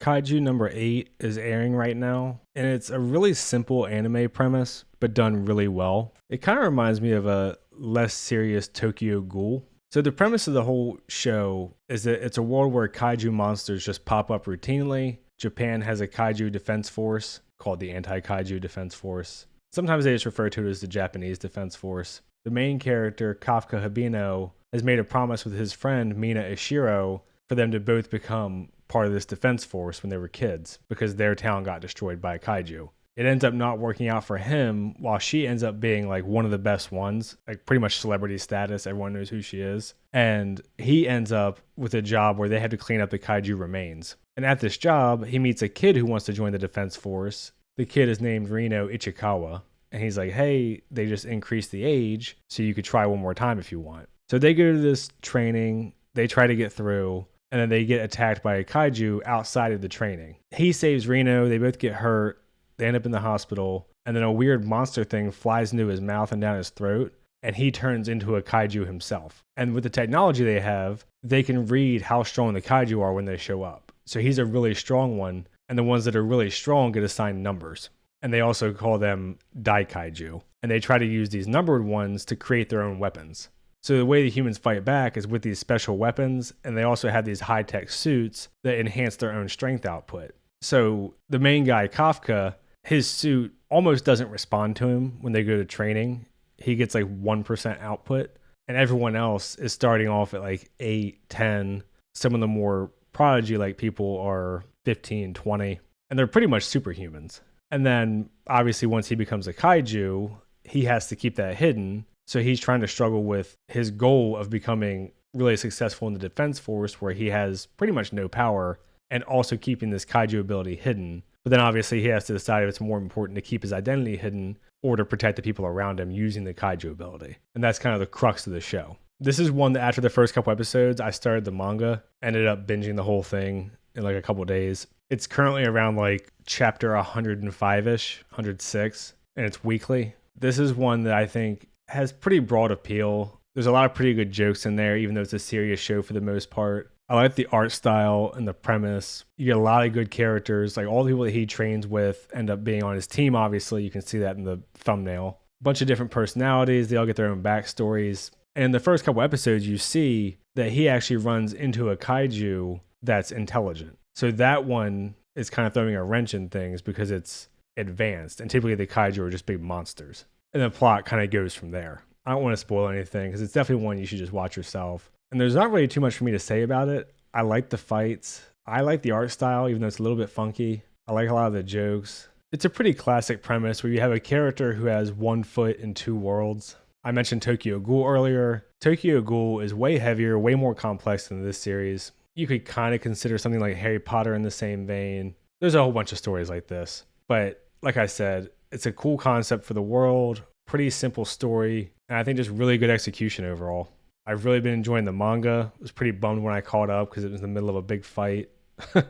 Kaiju number 8 is airing right now, and it's a really simple anime premise, but done really well. It kind of reminds me of a less serious Tokyo Ghoul. So the premise of the whole show is that it's a world where kaiju monsters just pop up routinely. Japan has a kaiju defense force called the Anti-Kaiju Defense Force. Sometimes they just refer to it as the Japanese Defense Force. The main character, Kafka Hibino, has made a promise with his friend Mina Ishiro for them to both become part of this defense force when they were kids because their town got destroyed by a kaiju. It ends up not working out for him, while she ends up being like one of the best ones, like pretty much celebrity status. Everyone knows who she is. And he ends up with a job where they have to clean up the kaiju remains. And at this job, he meets a kid who wants to join the defense force. The kid is named Rino Ichikawa. And he's like, hey, they just increased the age, so you could try one more time if you want. So they go to this training, they try to get through, and then they get attacked by a kaiju outside of the training. He saves Reno, they both get hurt, they end up in the hospital, and then a weird monster thing flies into his mouth and down his throat, and he turns into a kaiju himself. And with the technology they have, they can read how strong the kaiju are when they show up. So he's a really strong one, and the ones that are really strong get assigned numbers. And they also call them Daikaiju. And they try to use these numbered ones to create their own weapons. So the way the humans fight back is with these special weapons, and they also have these high-tech suits that enhance their own strength output. So the main guy, Kafka, his suit almost doesn't respond to him when they go to training. He gets like 1% output, and everyone else is starting off at like 8, 10. Some of the more prodigy-like people are 15, 20, and they're pretty much superhumans. And then, obviously, once he becomes a kaiju, he has to keep that hidden. So he's trying to struggle with his goal of becoming really successful in the defense force, where he has pretty much no power, and also keeping this kaiju ability hidden. But then, obviously, he has to decide if it's more important to keep his identity hidden or to protect the people around him using the kaiju ability. And that's kind of the crux of the show. This is one that after the first couple episodes, I started the manga, ended up binging the whole thing in like a couple days. It's currently around like chapter 105-ish, 106, and it's weekly. This is one that I think has pretty broad appeal. There's a lot of pretty good jokes in there, even though it's a serious show for the most part. I like the art style and the premise. You get a lot of good characters. Like all the people that he trains with end up being on his team, obviously. You can see that in the thumbnail. A bunch of different personalities. They all get their own backstories. And in the first couple episodes, you see that he actually runs into a kaiju that's intelligent. So that one is kind of throwing a wrench in things because it's advanced. And typically the kaiju are just big monsters. And the plot kind of goes from there. I don't want to spoil anything because it's definitely one you should just watch yourself. And there's not really too much for me to say about it. I like the fights. I like the art style, even though it's a little bit funky. I like a lot of the jokes. It's a pretty classic premise where you have a character who has one foot in two worlds. I mentioned Tokyo Ghoul earlier. Tokyo Ghoul is way heavier, way more complex than this series. You could kind of consider something like Harry Potter in the same vein. There's a whole bunch of stories like this. But like I said, it's a cool concept for the world, pretty simple story, and I think just really good execution overall. I've really been enjoying the manga. I was pretty bummed when I caught up because it was in the middle of a big fight. But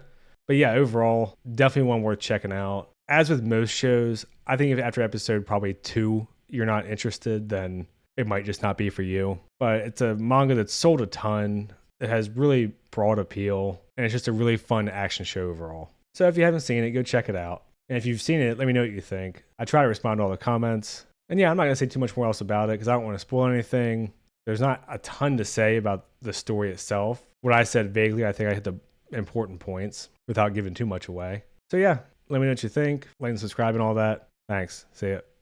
yeah, overall, definitely one worth checking out. As with most shows, I think if after episode probably 2 you're not interested, then it might just not be for you. But it's a manga that's sold a ton. It has really broad appeal, and it's just a really fun action show overall. So if you haven't seen it, go check it out. And if you've seen it, let me know what you think. I try to respond to all the comments. And yeah, I'm not going to say too much more else about it because I don't want to spoil anything. There's not a ton to say about the story itself. What I said vaguely, I think I hit the important points without giving too much away. So yeah, let me know what you think. Like and subscribe and all that. Thanks. See ya.